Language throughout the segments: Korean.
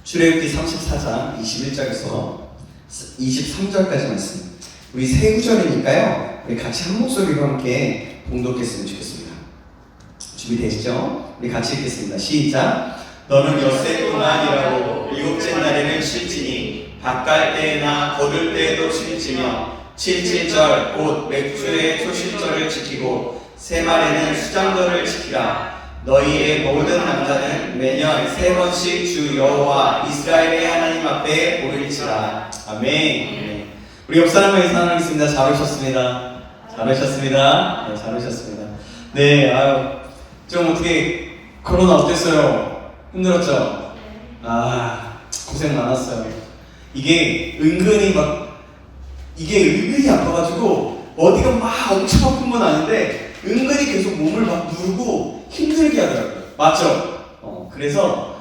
출애굽기 34장 21절에서 23절까지 말씀. 우리 세 구절이니까요. 우리 같이 한 목소리로 함께 봉독했으면 좋겠습니다. 준비되시죠? 우리 같이 읽겠습니다. 시작. 너는 엿새 동안 일하고 일곱째 날에는 쉴지니 밭갈 때나 거둘 때에도 쉴지며 칠칠절 곧 맥주의 초실절을 지키고 새말에는 수장절을 지키라. 너희의 모든 남자는 매년 3번씩 주 여호와 이스라엘의 하나님 앞에 보일지라. 아멘. 우리 옆 사람을 사랑하겠습니다. 잘 오셨습니다. 잘 오셨습니다. 네, 잘 오셨습니다. 네, 좀 어떻게 코로나 어땠어요? 힘들었죠? 고생 많았어요. 이게 은근히 아파가지고 어디가 막 엄청 아픈 건 아닌데 은근히 계속 몸을 막 누르고 힘들게 하더라고요. 맞죠? 그래서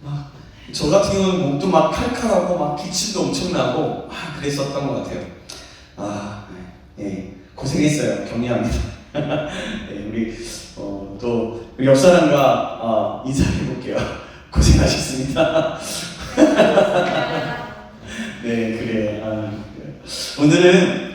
막 저 같은 경우는 몸도 막 칼칼하고 막 기침도 엄청 나고 막 그랬었던 것 같아요. 네, 고생했어요. 격려합니다. 네, 우리 또 우리 옆 사람과 인사해 볼게요. 고생하셨습니다. 네, 그래. 오늘은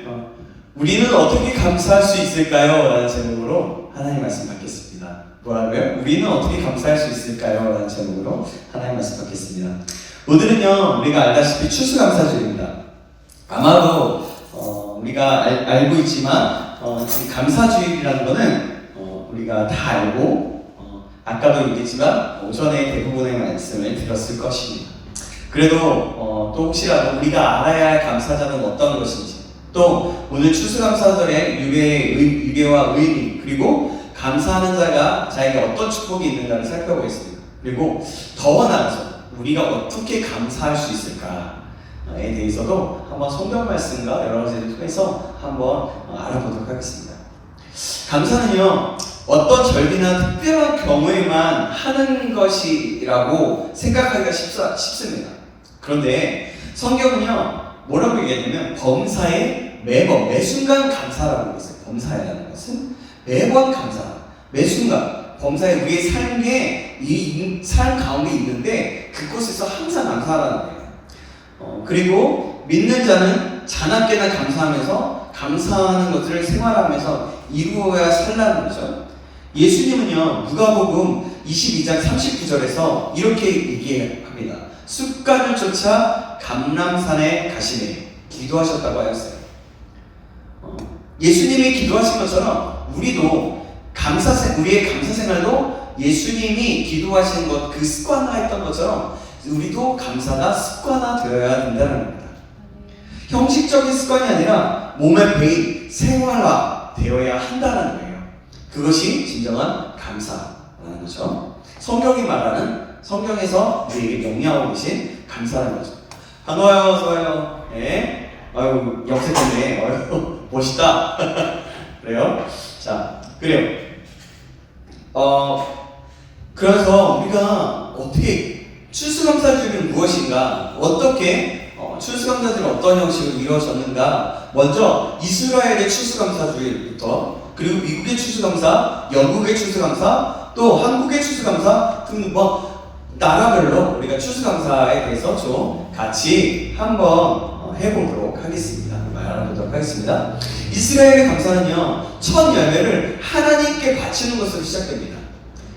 우리는 어떻게 감사할 수 있을까요? 라는 제목으로 하나님 말씀 받겠습니다. 뭐라고요? 우리는 어떻게 감사할 수 있을까요? 라는 제목으로 하나님 말씀 받겠습니다. 오늘은요, 우리가 알다시피 추수감사주일입니다. 아마도 우리가 알고 있지만 감사주일이라는 거는 우리가 다 알고 아까도 얘기했지만 오전에 대부분의 말씀을 들었을 것입니다. 그래도 또 혹시라도 우리가 알아야 할 감사자는 어떤 것인지, 또 오늘 추수감사절의 유래와 의미, 그리고 감사하는 자가 자에게 어떤 축복이 있는가를 살펴보겠습니다. 그리고 더 나아가서 우리가 어떻게 감사할 수 있을까에 대해서도 한번 성경 말씀과 여러 가지를 통해서 한번 알아보도록 하겠습니다. 감사는요, 어떤 절기나 특별한 경우에만 하는 것이라고 생각하기가 쉽습니다. 그런데 성경은요, 뭐라고 얘기하냐면 범사에 매번, 매순간 감사라고 했어요. 범사라는 것은 매번 감사, 매순간 범사에 우리의 삶 가운데 있는데 그곳에서 항상 감사하라는 거예요. 그리고 믿는 자는 자나깨나 감사하면서 감사하는 것들을 생활하면서 이루어야 살라는 거죠. 예수님은요, 누가복음 22장 39절에서 이렇게 얘기합니다. 습관을 쫓아 감람산에 가시네 기도하셨다고 하였어요. 예수님이 기도하신 것처럼 우리의 감사 생활도 예수님이 기도하신 것, 그 습관화했던 것처럼 우리도 감사가 습관화되어야 된다는 겁니다. 형식적인 습관이 아니라 몸에 배인 생활화되어야 한다는 거예요. 그것이 진정한 감사라는 거죠. 성경에서 우리에게 명령하고 계신 감사라는 거죠. 반가워요, 어서와요. 네. 아유, 역색했네. 아유, 멋있다. 그래요? 자, 그래요. 그래서 우리가 어떻게 추수감사주일은 무엇인가? 어떻게 추수감사주일은 어떤 형식으로 이루어졌는가? 먼저 이스라엘의 추수감사주일부터, 그리고 미국의 추수감사, 영국의 추수감사, 또 한국의 추수감사 등 나라별로 우리가 추수감사에 대해서 좀 같이 한번 해보도록 하겠습니다. 알아보도록 하겠습니다. 이스라엘의 감사는요, 첫 열매를 하나님께 바치는 것으로 시작됩니다.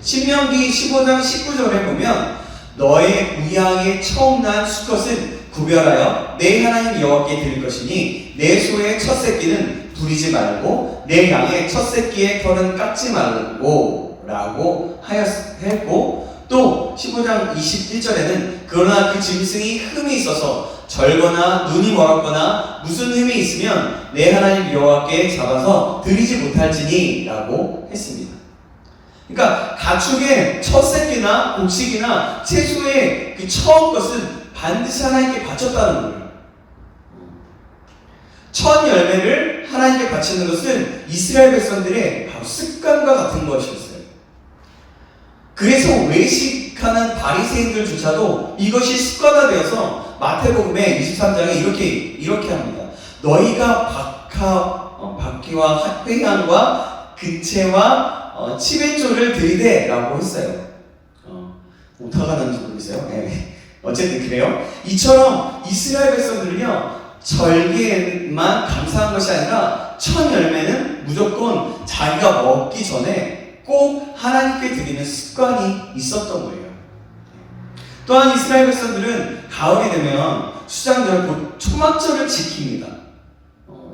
신명기 15장 19절에 보면 너의 우양의 처음 난 수컷은 구별하여 내 하나님 여호와께 드릴 것이니 내 소의 첫 새끼는 부리지 말고 내 양의 첫 새끼의 털은 깎지 말고 라고 했고, 또 15장 21절에는 그러나 그 짐승이 흠이 있어서 절거나 눈이 멀었거나 무슨 흠이 있으면 내 하나님 여호와께 잡아서 드리지 못할지니 라고 했습니다. 그러니까 가축의 첫 새끼나 곡식이나 채소의 그 처음 것은 반드시 하나님께 바쳤다는 거예요. 첫 열매를 하나님께 바치는 것은 이스라엘 백성들의 바로 습관과 같은 것이었어요. 그래서 외식하는 바리새인들조차도 이것이 습관화되어서 마태복음의 23장에 이렇게 합니다. 너희가 박해와 회향과 근채와 치배조를 드리되 라고 했어요. 오타가 나는지 모르겠어요. 네. 어쨌든 그래요. 이처럼 이스라엘 백성들은요, 절기에만 감사한 것이 아니라 첫 열매는 무조건 자기가 먹기 전에 꼭 하나님께 드리는 습관이 있었던 거예요. 또한 이스라엘 백성들은 가을이 되면 수장절, 곧 초막절을 지킵니다.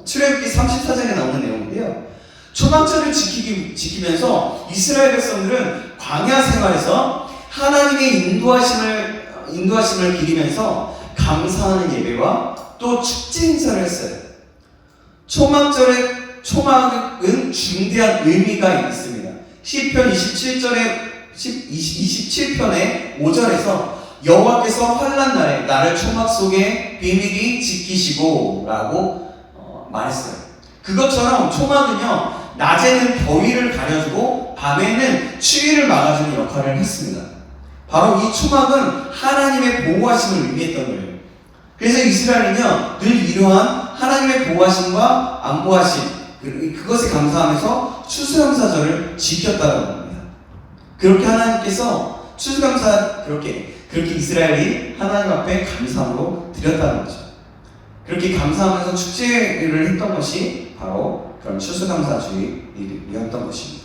출애굽기 34장에 나오는 내용인데요. 초막절을 지키면서 이스라엘 백성들은 광야 생활에서 하나님의 인도하심을 기리면서 감사하는 예배와 또 축제 행사를 했어요. 초막은 중대한 의미가 있습니다. 시편 27편의 5절에서 여호와께서 환난 날에 나를 초막 속에 비밀히 지키시고 라고 말했어요. 그것처럼 초막은요, 낮에는 더위를 가려주고 밤에는 추위를 막아주는 역할을 했습니다. 바로 이 초막은 하나님의 보호하심을 의미했던 거예요. 그래서 이스라엘은요, 늘 이러한 하나님의 보호하심과 안보하심, 그것에 감사하면서 추수감사절을 지켰다는 겁니다. 그렇게 하나님께서 그렇게 이스라엘이 하나님 앞에 감사함으로 드렸다는 거죠. 그렇게 감사하면서 축제를 했던 것이 바로 그런 추수감사주의였던 것입니다.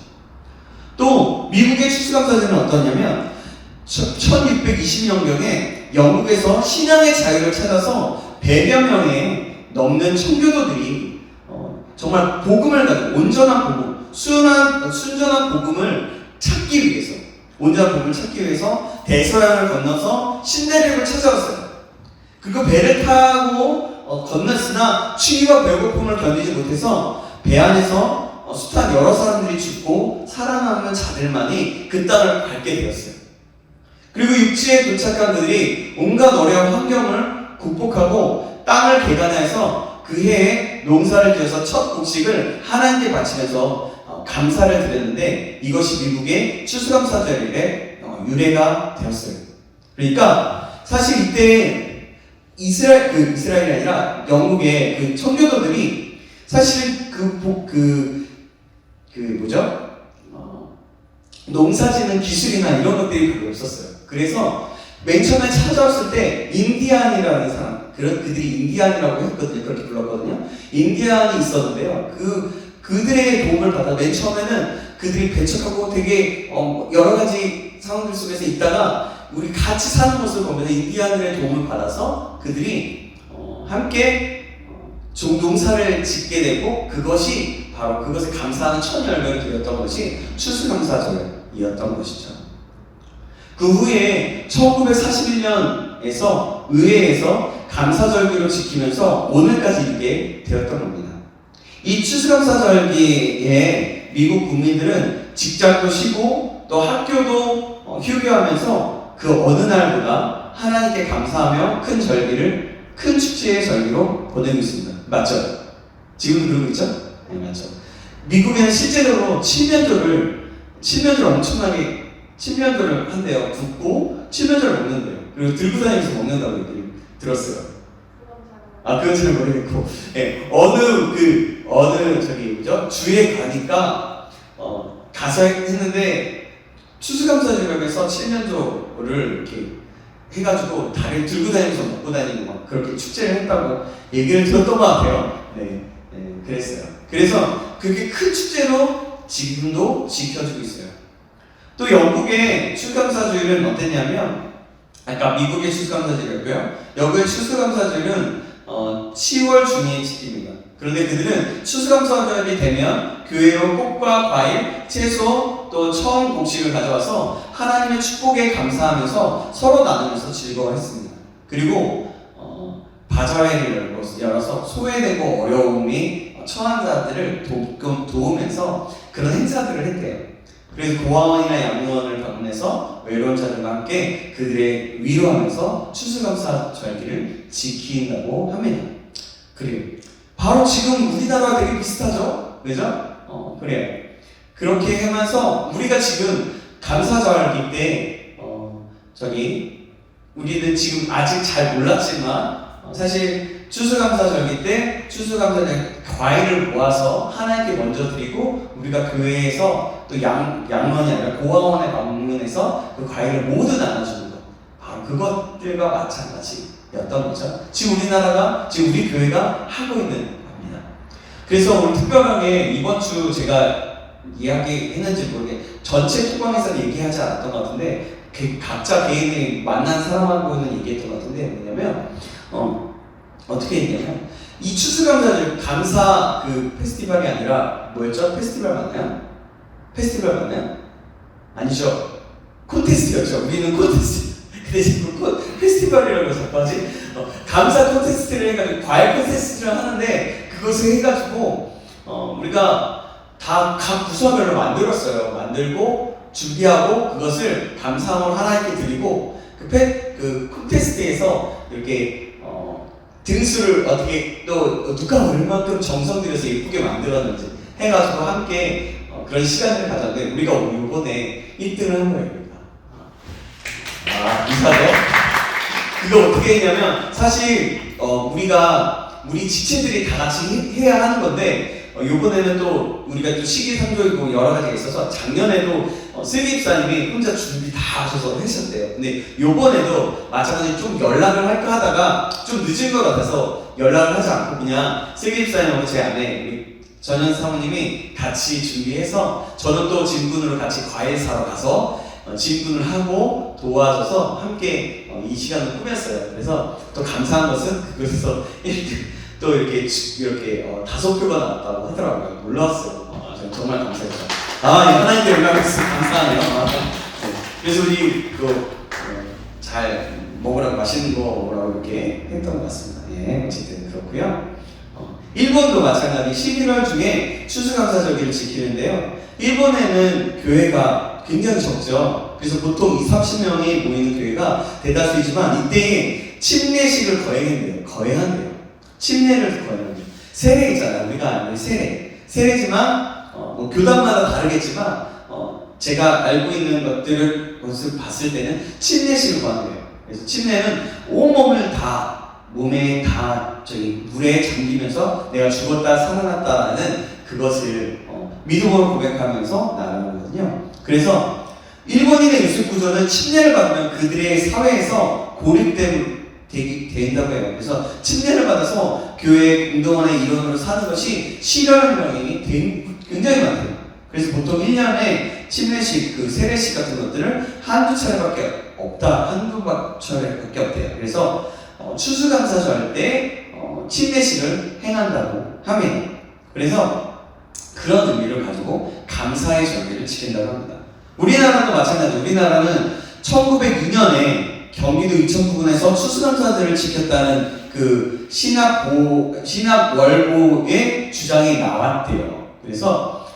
또 미국의 추수감사절은 어떠냐면 1620년경에 영국에서 신앙의 자유를 찾아서 100여 명의 넘는 청교도들이 정말 복음을 가지고 온전한 복음을 찾기 위해서 대서양을 건너서 신대륙을 찾아왔어요. 그리고 배를 타고 건넜으나 추위와 배고픔을 견디지 못해서 배 안에서 숱한 여러 사람들이 죽고 살아남은 자들만이 그 땅을 밟게 되었어요. 그리고 육지에 도착한 그들이 온갖 어려운 환경을 극복하고 땅을 개간해서 그 해에 농사를 지어서 첫 곡식을 하나님께 바치면서 감사를 드렸는데, 이것이 미국의 추수감사절의 유래가 되었어요. 그러니까 사실 이때 이스라엘이 아니라 영국의 그 청교도들이 사실 농사짓는 기술이나 이런 것들이 별로 없었어요. 그래서 맨 처음에 찾아왔을 때 인디안이라는 사람, 그들이 인디안이라고 했거든요. 그렇게 불렀거든요. 인디안이 있었는데요. 그들의 도움을 받아 맨 처음에는 그들이 배척하고 되게 여러 가지 상황들 속에서 있다가 우리 같이 사는 모습을 보면서 인디안들의 도움을 받아서 그들이 함께 농사를 짓게 되고, 그것이 바로 그것에 감사하는 첫 열매를 드렸던 것이 추수감사절이었던 것이죠. 그 후에 1941년에서 의회에서 감사절기를 지키면서 오늘까지 이르게 되었던 겁니다. 이 추수감사절기에 미국 국민들은 직장도 쉬고 또 학교도 휴교하면서 그 어느 날보다 하나님께 감사하며 큰 축제의 절기로 보내고 있습니다. 맞죠? 지금도 그러고 있죠? 네, 맞죠. 미국에는 실제로 칠면조를 엄청나게 칠면조를 한대요. 굽고 칠면조를 먹는데요. 그리고 들고 다니면서 먹는다고 얘기 들었어요. 그건 잘 모르겠고, 네, 주에 가니까 가서 했는데 추수감사절이라고 해서 칠면조를 이렇게 해가지고 다리를 들고 다니면서 먹고 다니고 막 그렇게 축제를 했다고 얘기를 들었던 것 같아요. 네, 그랬어요. 그래서 그게 큰 축제로 지금도 지켜지고 있어요. 또 영국의 추수감사주일은 어땠냐면, 아까 미국의 추수감사주일이었고요. 영국의 추수감사주일은 10월 중에 지킵니다. 그런데 그들은 추수감사절이 되면 교회로 꽃과 과일, 채소, 또 처음 곡식을 가져와서 하나님의 축복에 감사하면서 서로 나누면서 즐거워했습니다. 그리고 바자회를 열어서 소외되고 어려움이 처한 자들을 도우면서 그런 행사들을 했대요. 그래서 고아원이나 양로원을 방문해서 외로운 자들과 함께 그들의 위로하면서 추수감사절기를 지킨다고 합니다. 그래요. 바로 지금 우리나라가 되게 비슷하죠? 그죠? 그래요. 그렇게 하면서 우리가 지금 감사절기 때 우리는 지금 아직 잘 몰랐지만 사실 추수감사절기 때 추수감사절 과일을 모아서 하나님께 먼저 드리고, 우리가 교회에서 또 양론이 아니라 고아원에 방문해서 그 과일을 모두 나눠주는 것, 바로 그것들과 마찬가지였던 거죠. 지금 우리나라가, 지금 우리 교회가 하고 있는 겁니다. 그래서 오늘 특별하게 이번 주 제가 이야기했는지 모르게 전체 토방에서는 얘기하지 않았던 것 같은데 각자 개인이 만난 사람하고는 얘기했던 것 같은데 뭐냐면 어떻게 했냐면 이 추수감사절 감사 그 페스티벌이 아니라 뭐였죠? 페스티벌 맞나요? 페스티벌 맞나요? 아니죠. 콘테스트였죠. 우리는 콘테스트. 근데 지금 페스티벌이라고 자꾸 하지? 감사 콘테스트를 해가지고 과일 콘테스트를 하는데 그것을 해가지고 우리가 다 각 부서별로 만들었어요. 만들고 준비하고 그것을 감사함을 하나님께 드리고 그 콘테스트에서 이렇게 등수를 어떻게 또 누가 얼마큼 정성 들여서 예쁘게 만들었는지 해가지고 함께 그런 시간을 가졌는데 우리가 이번에 1등을 한 거예요. 이사죠? 그거 어떻게 했냐면 사실 우리 지체들이 다 같이 해야 하는 건데 이번에는 또 우리가 또 시기상조이고 여러 가지가 있어서 작년에도 슬기 집사님이 혼자 준비 다 하셔서 하셨대요. 근데 이번에도 마찬가지로 좀 연락을 할까 하다가 좀 늦은 것 같아서 연락을 하지 않고 그냥 슬기 집사님하고 제 아내 우리 전현 사모님이 같이 준비해서 저는 또 진군으로 같이 과일 사러 가서 진군을 하고 도와줘서 함께 이 시간을 꾸몄어요. 그래서 또 감사한 것은 그것에서 1등 또 이렇게 5표가 나왔다고 하더라고요. 놀라웠어요. 저는 정말 감사했죠. 하나님께 연락을 해서 감사하네요. 네. 그래서 우리 잘 먹으라고 맛있는 거 먹으라고 이렇게 했던 것 같습니다. 예, 어쨌든 그렇고요. 일본도 마찬가지 11월 중에 추수감사절기를 지키는데요. 일본에는 교회가 굉장히 적죠. 그래서 보통 20-30명이 모이는 교회가 대다수이지만 이때에 침례식을 거행한대요. 침례를 거행한대요. 세례 있잖아요. 우리가 아는 세례지만 교단마다 다르겠지만 제가 알고 있는 것을 봤을 때는 침례식을 거한대요. 그래서 침례는 온몸을 몸에 물에 잠기면서 내가 죽었다 살아났다라는 그것을 믿음으로 고백하면서 나가는 거거든요. 그래서 일본인의 유습 구조는 침례를 받으면 그들의 사회에서 고립된다고 해요. 그래서 침례를 받아서 교회 공동원의 일원으로 사는 것이 싫어하는 명령이 굉장히 많대요. 그래서 보통 1년에 침례식, 세례식 같은 것들을 한두 차례밖에 없대요. 그래서 추수감사절 때 침례식을 행한다고 합니다. 그래서 그런 의미를 가지고 감사의 절기를 지킨다고 합니다. 우리나라도 마찬가지로 우리나라는 1902년에 경기도 이천 부근에서 추수감사절을 지켰다는 그 신학월보의 주장이 나왔대요. 그래서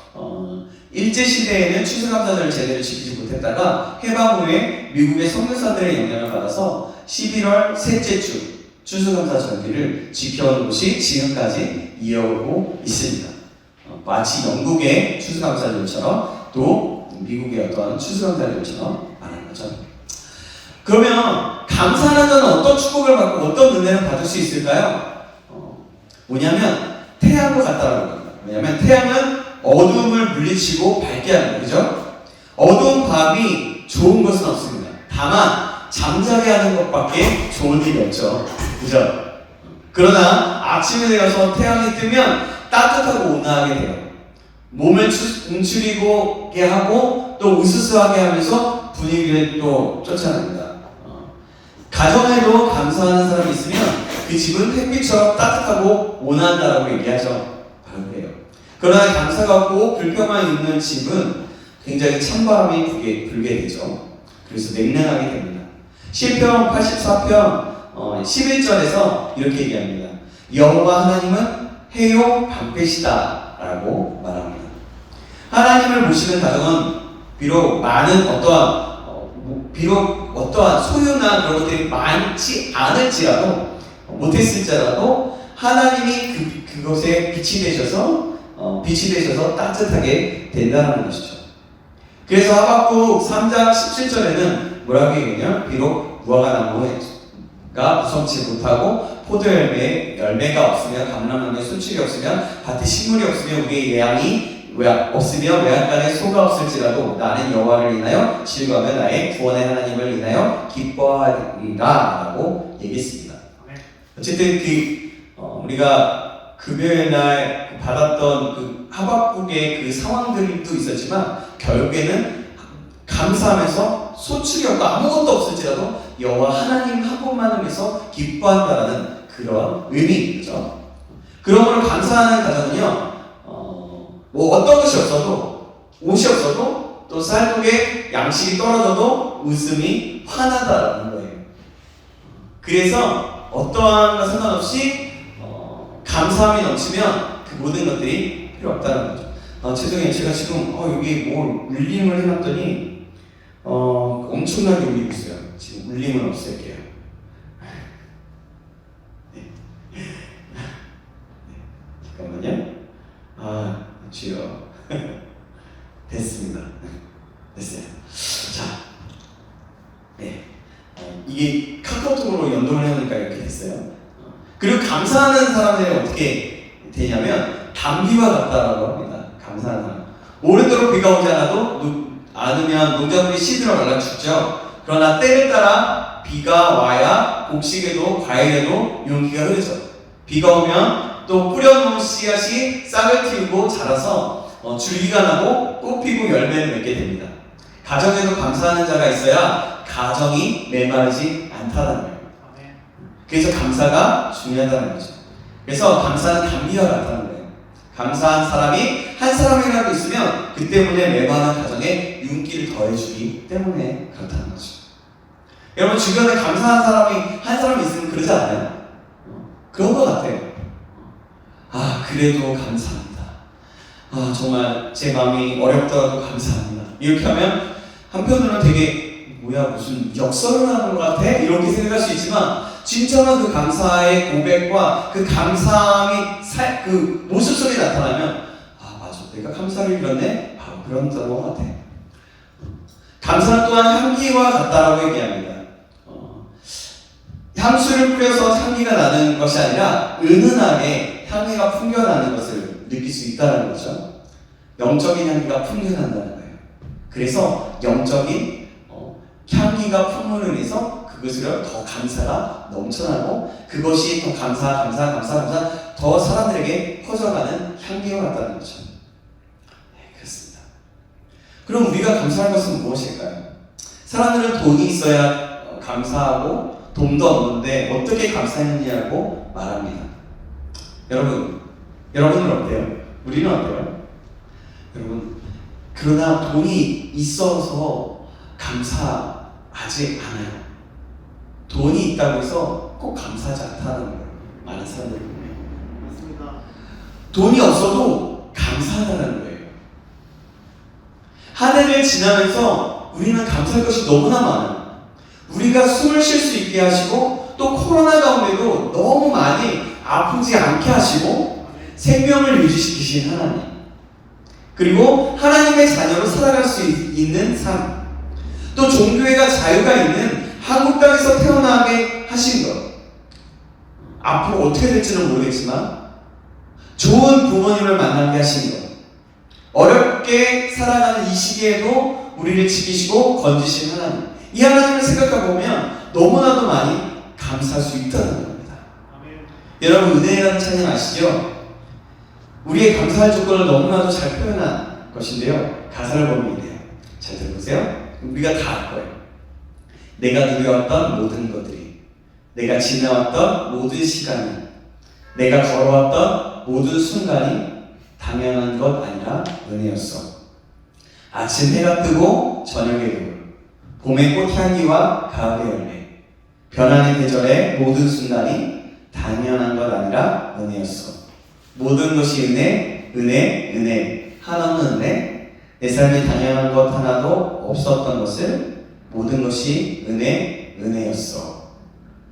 일제시대에는 추수감사절을 제대로 지키지 못했다가 해방 후에 미국의 선교사들의 영향을 받아서 11월 셋째 주 추수감사절기를 지켜온 곳이 지금까지 이어오고 있습니다. 마치 영국의 추수감사절처럼 또 미국의 어떤 추수감사절처럼 말하는 거죠. 그러면 감사하는 자는 어떤 축복을 받고 어떤 은혜를 받을 수 있을까요? 뭐냐면 태양과 같다라고 합니다. 왜냐면 태양은 어둠을 물리치고 밝게 하는 거죠. 어두운 밤이 좋은 것은 없습니다. 다만 잠자게 하는 것밖에 좋은 일이 없죠. 그죠? 그러나 아침에 되어서 태양이 뜨면 따뜻하고 온화하게 돼요. 몸을 움츠리게 하고 또 우스스하게 하면서 분위기를 또 쫓아냅니다. 가정에도 감사하는 사람이 있으면 그 집은 햇빛처럼 따뜻하고 온화한다라고 얘기하죠. 바로 그래요. 그러나 감사가 없고 불평만 있는 집은 굉장히 찬바람이 불게 되죠. 그래서 냉랭하게 됩니다. 시편 84편 11절에서 이렇게 얘기합니다. 여호와 하나님은 해요 방패시다 라고 말합니다. 하나님을 모시는 가정은 비록 어떠한 소유나 그런 것들이 많지 않을지라도 못했을지라도 하나님이 그것에 빛이 되셔서 따뜻하게 된다는 것이죠. 그래서 하박국 3장 17절에는 뭐라고 얘기하냐면 비록 무화과 나무가 무성치 못하고 포도 열매가 없으며 감람나무에 수출이 없으면 밭에 식물이 없으며 우리의 양이 없으며 외양간에 소가 없을지라도 나는 여호와를 인하여 즐거워하며 나의 구원의 하나님을 인하여 기뻐하리라 라고 얘기했습니다. 어쨌든 우리가 금요일 날 받았던 그 하박국의 그 상황들도 있었지만 결국에는 감사하면서 소출이 없고 아무것도 없을지라도 여호와 하나님 한 분만을 위해서 기뻐한다라는 그런 의미죠. 그러므로 감사하는 가정은요, 뭐 어떤 것이 없어도, 옷이 없어도, 또 쌀국에 양식이 떨어져도 웃음이 환하다라는 거예요. 그래서 어떠한 것 상관없이 감사함이 넘치면 그 모든 것들이 필요 없다는 거죠. 죄송해요. 제가 지금 여기 뭐 울림을 해놨더니 엄청나게 울리고 있어요. 지금 울림을 없앨게요. 네. 잠깐만요. 주여. 됐습니다. 됐어요. 자, 네. 이게 카카오톡으로 연동을 해놓으니까 이렇게 됐어요. 그리고 감사하는 사람들이 어떻게 되냐면 담비와 같다라고 합니다. 감사하는 사람. 오래도록 비가 오지 않으면 농작물이 시들어 말라 죽죠. 그러나 때를 따라 비가 와야 곡식에도 과일에도 윤기가 흐르죠. 비가 오면 또 뿌려놓은 씨앗이 싹을 틔우고 자라서 줄기가 나고 꽃피고 열매를 맺게 됩니다. 가정에도 감사하는 자가 있어야 가정이 메마르지 않다는 거예요. 그래서 감사가 중요하다는 거죠. 그래서 감사는 담비와 같다는 거예요. 감사한 사람이 한 사람이라도 있으면 그 때문에 메마른 가정에 윤기를 더해주기 때문에 그렇다는 거죠. 여러분 주변에 감사한 사람이 한 사람 있으면 그러지 않아요? 그런 것 같아요. 그래도 감사합니다. 정말 제 마음이 어렵더라도 감사합니다. 이렇게 하면 한편으로는 되게 무슨 역설을 하는 것 같아? 이렇게 생각할 수 있지만 진정한 그 감사의 고백과 그 감사함이 그 모습 속에 나타나면 맞아, 내가 감사를 잃었네? 그런 것 같아. 감사는 또한 향기와 같다라고 얘기합니다. 향수를 뿌려서 향기가 나는 것이 아니라 은은하게 향기가 풍겨나는 것을 느낄 수 있다는 거죠. 영적인 향기가 풍겨난다는 거예요. 그래서 영적인 향기가 풍문을 인해서 그것으로 더 감사가 넘쳐나고 그것이 더 감사 더 사람들에게 퍼져가는 향기와 같다는 거죠. 네, 그렇습니다. 그럼 우리가 감사할 것은 무엇일까요? 사람들은 돈이 있어야 감사하고 돈도 없는데 어떻게 감사했느냐고 말합니다. 여러분은 어때요? 우리는 어때요? 여러분, 그러나 돈이 있어서 감사하지 않아요. 돈이 있다고 해서 꼭 감사하지 않다는 거예요. 많은 사람들이 보면. 맞습니다. 돈이 없어도 감사하다는 거예요. 한 해를 지나면서 우리는 감사할 것이 너무나 많아요. 우리가 숨을 쉴 수 있게 하시고 또 코로나 가운데도 너무 많이 아프지 않게 하시고 생명을 유지시키신 하나님, 그리고 하나님의 자녀로 살아갈 수 있는 삶, 또 종교회가 자유가 있는 한국 땅에서 태어나게 하신 것, 앞으로 어떻게 될지는 모르겠지만 좋은 부모님을 만나게 하신 것, 어렵게 살아가는 이 시기에도 우리를 지키시고 건지신 하나님, 이 하나님을 생각해 보면 너무나도 많이 감사할 수 있다는 겁니다. 아멘. 여러분, 은혜라는 찬양 아시죠? 우리의 감사할 조건을 너무나도 잘 표현한 것인데요. 가사를 보면 이래요. 잘 들어보세요. 우리가 다 알 거예요. 내가 누려왔던 모든 것들이, 내가 지나왔던 모든 시간이, 내가 걸어왔던 모든 순간이 당연한 것 아니라 은혜였어. 아침 해가 뜨고 저녁에 이르고 봄의 꽃향기와 가을의 열매, 변하는 계절의 모든 순간이 당연한 것 아니라 은혜였어. 모든 것이 은혜, 한없는 은혜, 내 삶에 당연한 것 하나도 없었던 것을 모든 것이 은혜였어.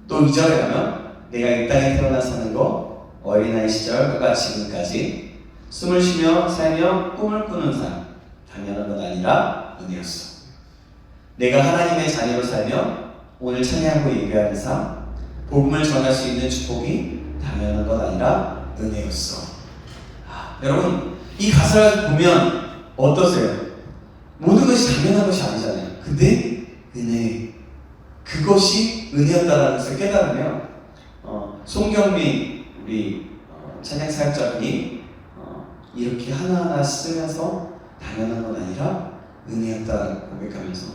또 2절에 가면 내가 이 땅에 태어나 사는 거, 어린아이 시절과 지금까지 숨을 쉬며 살며 꿈을 꾸는 삶, 당연한 것 아니라 은혜였어. 내가 하나님의 자녀로 살며 오늘 찬양하고 예배하는 삶, 복음을 전할 수 있는 축복이 당연한 것 아니라 은혜였어. 여러분, 이 가사를 보면 어떠세요? 모든 것이 당연한 것이 아니잖아요. 근데 은혜, 그것이 은혜였다라는 것을 깨달으면 송경민 우리 찬양 사역자분이 이렇게 하나하나 쓰면서 당연한 건 아니라 은혜였다라고 고백하면서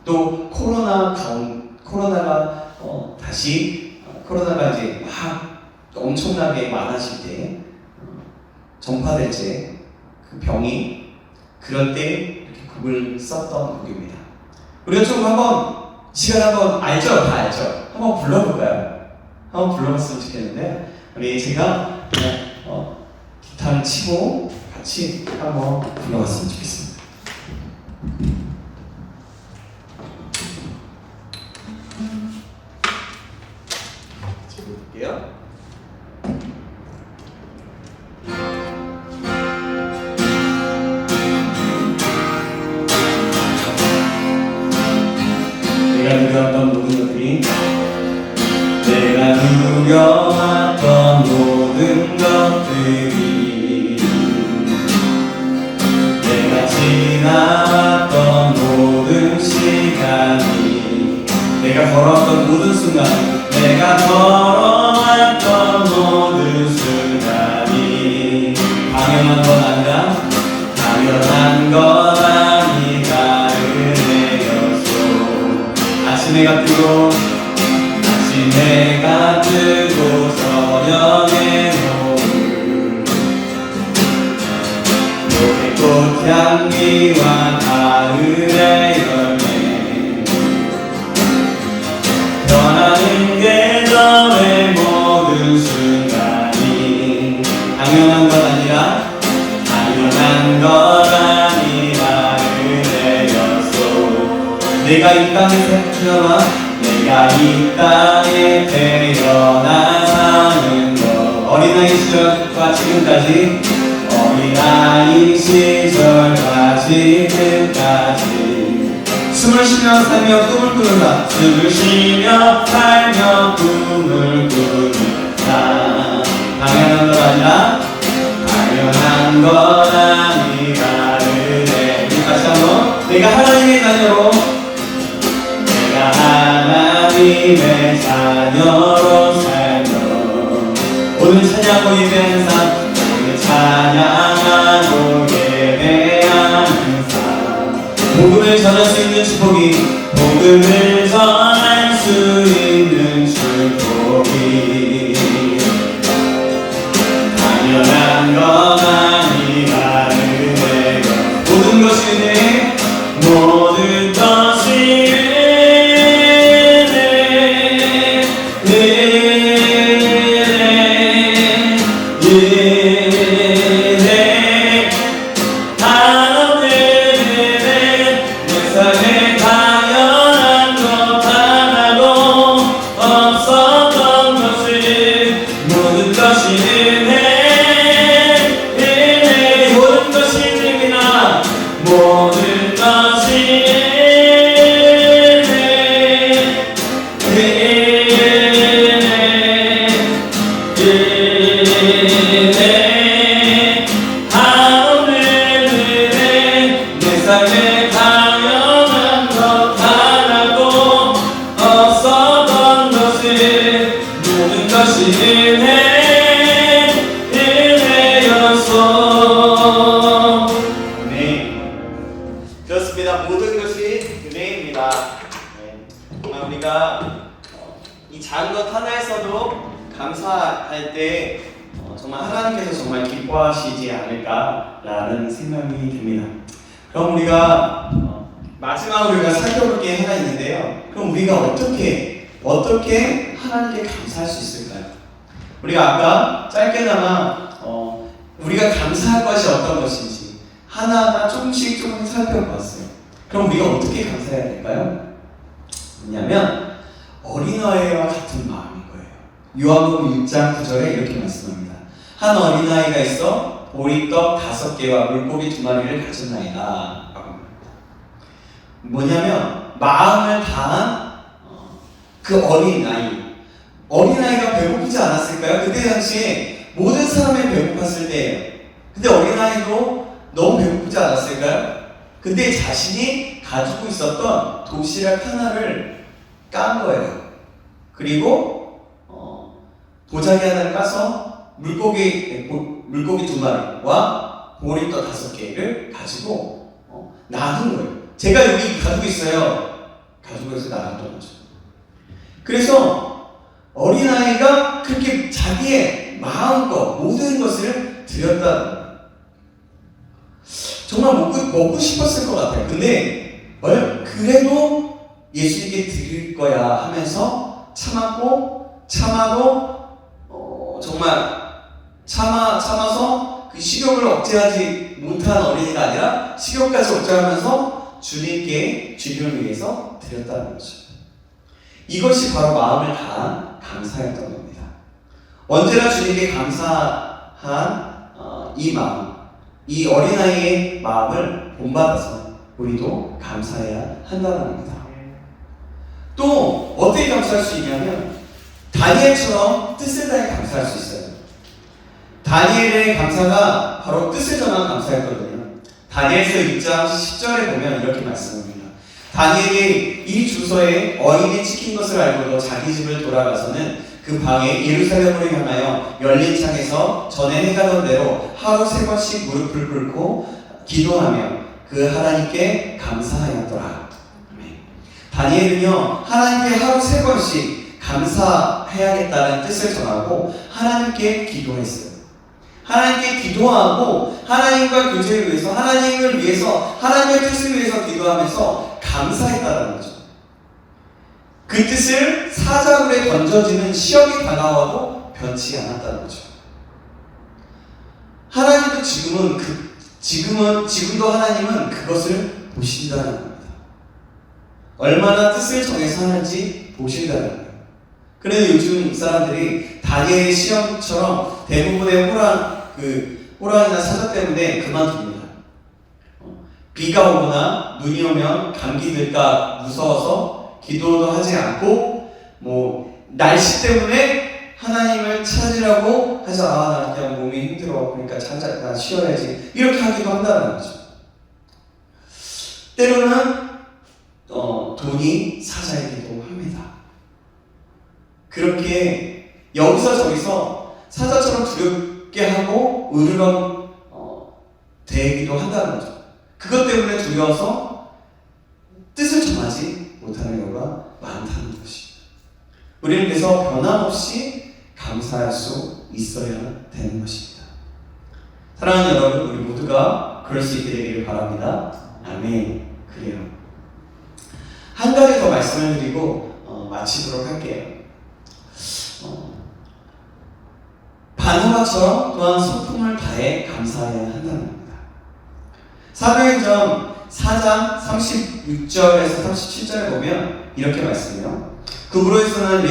또 코로나가 다시 코로나가 이제 막 엄청나게 많아질 때 전파될 때 그 병이 그럴 때 이렇게 곡을 썼던 곡입니다. 우리가 좀 한번 시간 한번 알죠? 다 알죠? 한번 불러볼까요? 한번 불러봤으면 좋겠는데 우리 제가 그냥 기타를 치고 같이 한번 불러봤으면 좋겠습니다. 볼게요. 내가 누려왔던 모든 것들이 내가 누려왔던 모든 것들이 내가 지나왔던 모든 시간이 내가 걸어왔던 모든 순간 내가 걸어왔던 모든 순간이 당연한 건 아니라 당연한 건 아니라 은혜였소. 아침해가 뜨고 아침해가 뜨고 저녁에 노을 노래꽃 향기와 가을의 열매 변하는 계절의 모든 순간이 당연한 것 아니라 당연한 것 아니라 은혜였소. 내가 이 땅에 태어나 내가 이 땅에 태어나 사는 것 어린아이 시절과 지금까지 어린아이 시절과 지금까지 숨을 쉬며 살며 꿈을 꾸는다. 숨을 쉬며 살며 꿈을 꾸는다. 당연한 것 아니라 당연한 것 아니라 은혜. 다시 한번 내가 하나님의 자녀로 내가 하나님의 자녀로 살며 오늘 찬양하고 예배하는 삶 오늘 찬양하고 예배하는 삶 복음을 전할 수 있는 축복이 복음을 전할 수 있는 축복이 당연한 건 아니라 은혜가 모든 것이 은혜 모든 것이 그렇습니다. 모든 것이 은혜입니다. 정말 우리가 이 작은 것 하나에서도 감사할 때 정말 하나님께서 정말 기뻐하시지 않을까라는 생각이 듭니다. 그럼 우리가 마지막으로 우리가 살펴볼 게 하나 있는데요. 그럼 우리가 어떻게 하나님께 감사할 수 있을까요? 우리가 아까 짧게나마 우리가 감사할 것이 어떤 것인지 하나하나 조금씩 살펴봤어요. 그럼 우리가 어떻게 감사해야 될까요? 뭐냐면 어린아이와 같은 마음인 거예요. 요한복음 6장 9절에 이렇게 말씀합니다. 한 어린아이가 있어 보리떡 5개와 물고기 2마리를 가졌나이다. 뭐냐면 마음을 다한 그 어린아이가 배고프지 않았을까요? 그때 당시에 모든 사람이 배고팠을 때예요. 근데 어린아이도 너무 배고프지 않았을까요? 근데 자신이 가지고 있었던 도시락 하나를 깐 거예요. 그리고 도자기 하나를 까서 물고기 2마리와 보리떡 5개를 가지고 나눈 거예요. 제가 여기 가지고 있어요. 가지고 있어서 나갔던 거죠. 그래서 어린아이가 그렇게 자기의 마음껏 모든 것을 드렸다는 거예요. 정말 먹고 싶었을 것 같아요. 근데 그래도 예수님께 드릴 거야 하면서 참아도 정말 참아서 그 식욕을 억제하지 못한 어린이가 아니라 식욕까지 억제하면서 주님을 위해서 드렸다는 거죠. 이것이 바로 마음을 다한 감사였던 겁니다. 언제나 주님께 감사한 이 마음, 이 어린아이의 마음을 본받아서 우리도 감사해야 한다는 겁니다. 또 어떻게 감사할 수 있냐면 다니엘처럼 뜻을 다해 감사할 수 있어요. 다니엘의 감사가 바로 뜻을 전한 감사였거든요. 다니엘서 1장 10절에 보면 이렇게 말씀합니다. 다니엘이 이 주소에 어인이 찍힌 것을 알고도 자기 집을 돌아가서는 그 방에 예루살렘으로 향하여 열린 창에서 전에 행하던 대로 하루 3번씩 무릎을 꿇고 기도하며 그 하나님께 감사하였더라. 다니엘은요, 하나님께 하루 3번씩 감사해야겠다는 뜻을 전하고 하나님께 기도했어요. 하나님께 기도하고 하나님과 교제를 위해서, 하나님을 위해서, 하나님의 뜻을 위해서 기도하면서 감사했다는 거죠. 그 뜻을 사자굴에 던져지는 시험이 다가와도 변치 않았다는 거죠. 하나님도 지금도 하나님은 그것을 보신다는 겁니다. 얼마나 뜻을 정해서 하는지 보신다는 거예요. 그런데 요즘 사람들이 다니엘의 시험처럼 대부분의 호랑이나 사자 때문에 그만둡니다. 비가 오거나 눈이 오면 감기 들까 무서워서 기도도 하지 않고 날씨 때문에 하나님을 찾으라고 해서 나 그냥 몸이 힘들어 그러니까 나 쉬어야지 이렇게 하기도 한다는 거죠. 때로는 돈이 사자이기도 합니다. 그렇게 여기서 저기서 사자처럼 두렵게 하고 으르렁 되기도 한다는 거죠. 그것 때문에 두려워서 뜻을 정하지 못하는 경우가 많다는 것입니다. 우리는 그래서 변함없이 감사할 수 있어야 되는 것입니다. 사랑하는 여러분, 우리 모두가 그럴 수 있게 되기를 바랍니다. 아멘. 그래요. 한 가지 더 말씀을 드리고 마치도록 할게요. 바나바처럼 또한 소품을 다해 감사해야 한다는 겁니다. 사도행전 4장 36절에서 37절에 보면 이렇게 말씀해요. 그부로에서는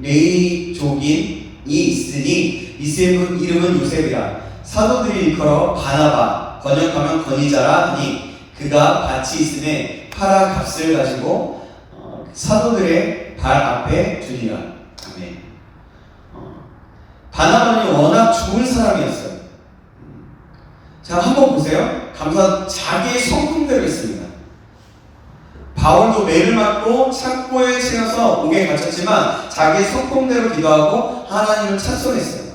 레위족인이 있으니 이름은 요셉이라 사도들이 일컬어 바나바 번역하면 권위자라 하니 그가 밭이 있음에 팔아 값을 가지고 사도들의 발 앞에 두니라. 아멘. 바나바는 워낙 좋은 사람이었어요. 자, 한번 보세요. 자기의 성품대로 했습니다. 바울도 매를 맞고 창고에 채워서 옥에 갇혔지만 자기의 성품대로 기도하고 하나님을 찬송했어요.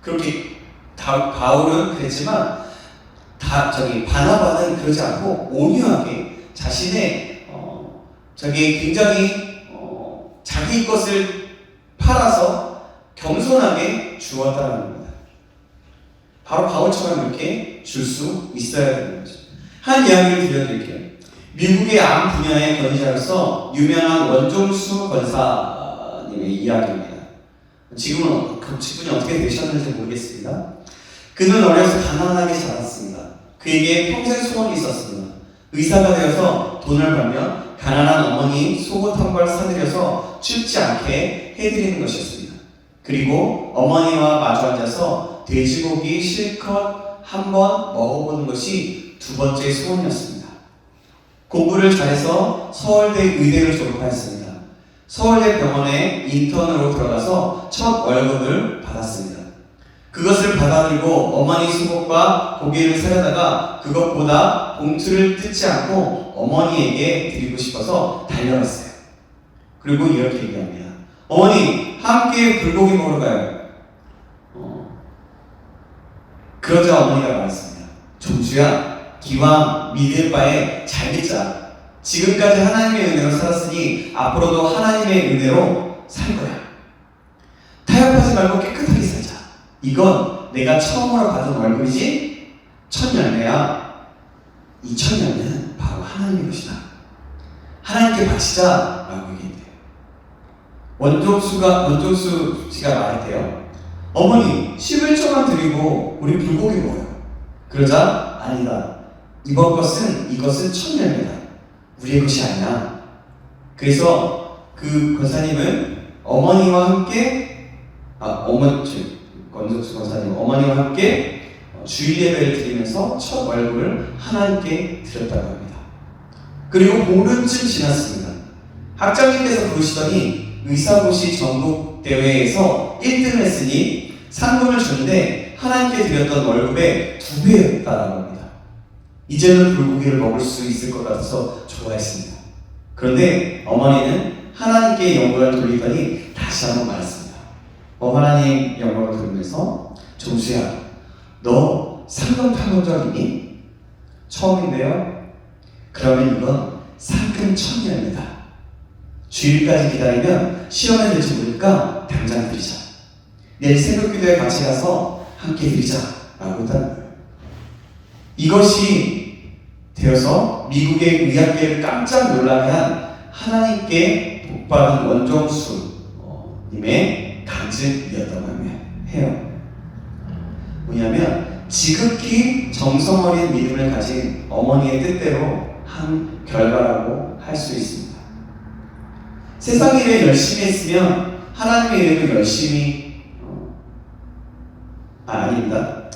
그렇게 바울은 그랬지만 바나바는 그러지 않고 온유하게 자신의 굉장히 자기 것을 팔아서 겸손하게 주었다는 겁니다. 바로 바울처럼 이렇게 줄 수 있어야 되는 거죠. 한 이야기를 들려드릴게요. 미국의 암 분야의 권위자로서 유명한 원종수 권사님의 이야기입니다. 지금은 그분이 어떻게 되셨는지 모르겠습니다. 그는 어려서 가난하게 자랐습니다. 그에게 평생 소원이 있었습니다. 의사가 되어서 돈을 벌면 가난한 어머니 속옷 한 벌 사드려서 춥지 않게 해드리는 것이었습니다. 그리고 어머니와 마주 앉아서 돼지고기 실컷 한번 먹어보는 것이 2번째 소원이었습니다. 공부를 잘해서 서울대 의대를 졸업하였습니다. 서울대 병원에 인턴으로 들어가서 첫 월급을 받았습니다. 그것을 받아들이고 어머니 수복과 고기를 사려다가 그것보다 봉투를 뜯지 않고 어머니에게 드리고 싶어서 달려갔어요. 그리고 이렇게 얘기합니다. 어머니, 함께 불고기 먹으러 가요. 그러자 어머니가 말했습니다. 종주야, 기왕 믿을 바에 잘 믿자. 지금까지 하나님의 은혜로 살았으니 앞으로도 하나님의 은혜로 살 거야. 타협하지 말고 깨끗하게 살자. 이건 내가 처음으로 받은 월급이지 첫 열매야. 이 첫 열매는 바로 하나님의 것이다. 하나님께 바치자 라고 얘기했대요. 원종수 씨가 말했대요. 어머니 11조만 드리고 우리 불고기 먹어요. 그러자 아니다. 이것은 첫 열매다. 우리의 것이 아니야. 그래서 그 권사님은 어머니와 함께 권정수 권사님 어머니와 함께 주일 예배를 드리면서 첫 월급을 하나님께 드렸다고 합니다. 그리고 보름쯤 지났습니다. 학장님께서 부르시더니 의사고시 전국 대회에서 1등을 했으니 상금을 주는데 하나님께 드렸던 월급의 2배였다라고 합니다. 이제는 불고기를 먹을 수 있을 것 같아서 좋아했습니다. 그런데 어머니는 하나님께 영광을 돌리더니 다시 한번 말했습니다. 하나님 영광을 돌리면서 종수야, 너 상금 타본 적 있니? 처음인데요? 그러면 이건 상금 첫 열매다. 주일까지 기다리면 시험에 들지 모르니까 당장 드리자. 내일 새벽 기도에 같이 가서 함께 드리자 라고 했다는 거예요. 이것이 되어서 미국의 의학계를 깜짝 놀라게 한 하나님께 복받은 원종수 님의 간증이었다고 해요. 뭐냐면 지극히 정성 어린 믿음을 가진 어머니의 뜻대로 한 결과라고 할 수 있습니다. 세상 일에 열심히 했으면 하나님의 일에도 열심히 아닙니다.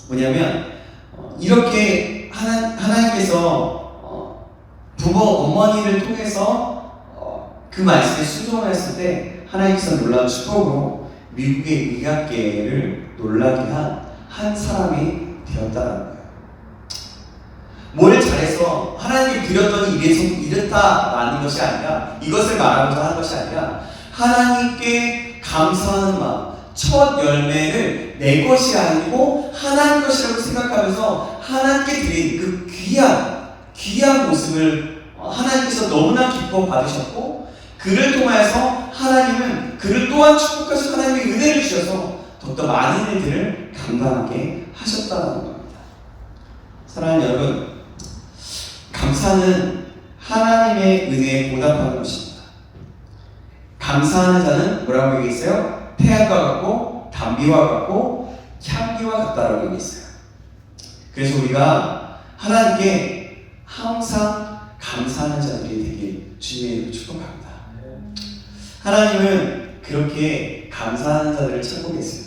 뭐냐면 이렇게 하나님께서 부모 어머니를 통해서 그 말씀에 순종을 했을 때 하나님께서 놀라운 축복으로 미국의 의학계를 놀라게 한 사람이 되었다는 거예요. 뭘 잘해서 하나님께 드렸더니 이랬다라는 것이 아니라, 이것을 말하고자 하는 것이 아니라 하나님께 감사하는 마음, 첫 열매를 내 것이 아니고 하나님 것이라고 생각하면서 하나님께 드린 그 귀한 모습을 하나님께서 너무나 기뻐 받으셨고, 그를 통하여서 하나님은 그를 또한 축복하셔서 하나님의 은혜를 주셔서 더욱더 많은 일들을 감당하게 하셨다는 겁니다. 사랑하는 여러분, 감사는 하나님의 은혜에 보답하는 것입니다. 감사하는 자는 뭐라고 얘기했어요? 태양과 같고 담비와 같고 향기와 같다라고 얘기했어요. 그래서 우리가 하나님께 항상 감사하는 자들이 되길 주님의 이름으로 축복합니다. 하나님은 그렇게 감사하는 자들을 찾고 계세요.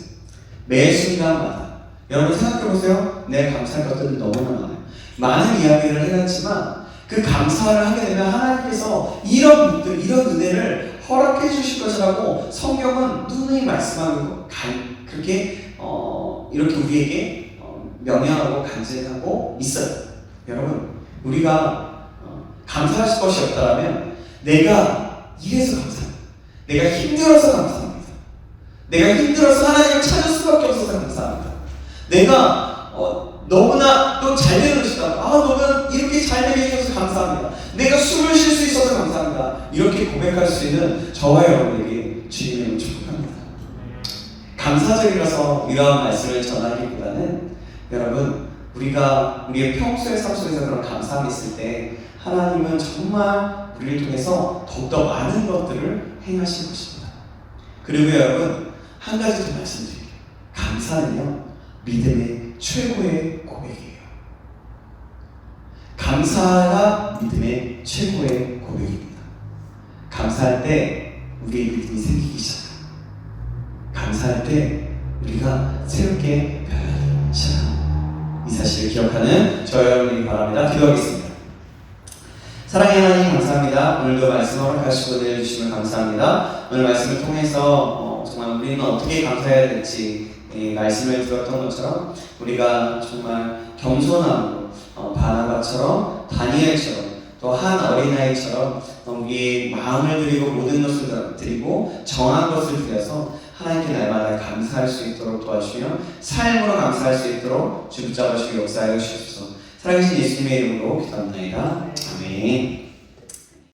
매 순간마다. 여러분 생각해보세요. 내가 감사할 것들은 너무나 많아요. 많은 이야기를 해놨지만 그 감사를 하게 되면 하나님께서 이런 분들, 이런 은혜를 허락해 주실 것이라고 성경은 누누이 말씀하고 그렇게 이렇게 우리에게 명령하고 간증하고 있어요. 여러분, 우리가 감사할 것이 없다면 내가 이래서 감사합니다. 내가 힘들어서 감사합니다. 내가 힘들어서 하나님을 찾을 수밖에 없어서 감사합니다. 내가 너무나 또 잘 되는 것이다. 너는 이렇게 잘 되게 해주셔서 감사합니다. 내가 숨을 쉴 수 있어서 감사합니다. 이렇게 고백할 수 있는 저와 여러분에게 주님의 축복합니다. 감사절이라서 이러한 말씀을 전하기보다는 여러분, 우리가 우리의 평소의 삶 속에서 그런 감사함이 있을 때 하나님은 정말 우리를 통해서 더욱더 많은 것들을 행하실 것입니다. 그리고 여러분, 한 가지 더 말씀드릴게요. 감사는요, 믿음의 최고의 고백이에요. 감사가 믿음의 최고의 고백입니다. 감사할 때 우리의 믿음이 생기기 시작합니다. 감사할 때 우리가 새롭게 변하기 시작합니다. 이 사실을 기억하는 저 여러분이 바랍니다. 기도하겠습니다. 사랑의 하나님 감사합니다. 오늘도 말씀을 허락하시고 내려주시면 감사합니다. 오늘 말씀을 통해서 정말 우리는 어떻게 감사해야 될지 이 말씀을 들었던 것처럼 우리가 정말 겸손함으로 바나바처럼 다니엘처럼 또 한 어린아이처럼 우리의 마음을 드리고 모든 것을 드리고 정한 것을 드려서 하나님께 날마다 감사할 수 있도록 도와주시며 삶으로 감사할 수 있도록 주 붙잡아주시고 역사하여 주시옵소서. 살아계신 예수님의 이름으로 기도합니다. 아멘.